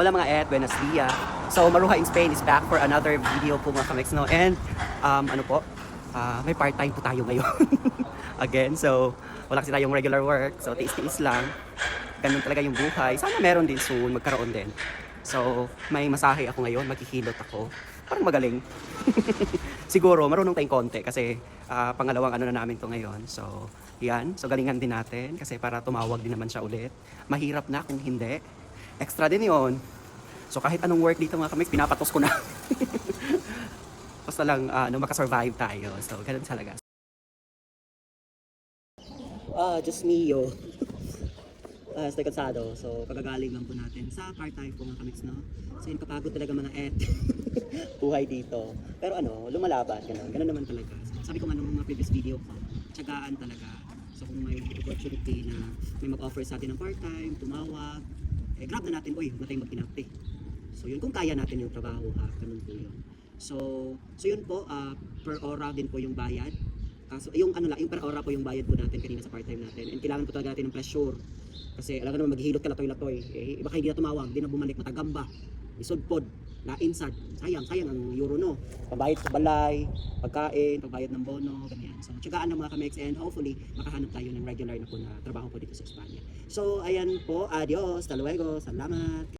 Hola mga buenos dias. So Maruha in Spain is back for another video po mga kamex, no? And ano po, may part-time po tayo ngayon. Again, so wala kasi tayong regular work. So tiis-tiis lang. Ganun talaga yung buhay. Sana meron din soon, magkaroon din. So may masahe ako ngayon, magkikilot ako. Parang magaling. Siguro marunong tayong konti kasi pangalawang ano na namin to ngayon. So yan, so galingan din natin kasi para tumawag din naman siya ulit. Mahirap na kung hindi. Extra din yon. So kahit anong work dito mga kamix, pinapatos ko na. Basta lang makasurvive tayo. So ganun talaga. Just mio. Estoy cansado. So kagagaling lang po natin sa part-time po mga kamix, no? So yun, kapagod talaga mga buhay dito. Pero lumalaban. Ganun naman talaga. So, sabi ko nga nung mga previous video ko, tiyagaan talaga. So kung may opportunity na may mag-offer sa atin ng part-time, tumawag, grab na natin, huwag na tayong magkinapte. So yun, kung kaya natin yung trabaho, ganun po yun. So yun po, per hora din po yung bayad. So yung yung per hora po yung bayad po natin kanina sa part-time natin. And kailangan po talaga natin ng pressure. Kasi alam ka naman, maghihilot ka latoy-latoy. Iba kayo hindi na tumawag, di na bumalik, matagamba. Isudpod, lainsad. Sayang ang euro, no? Pambayad sa balay, pagkain, pagbayad ng bono, ganyan. So tiyagaan ng mga kamex and hopefully makahanap tayo ng regular na po na trabaho po dito sa Espanya. So ayan po, adios, hasta luego, salamat.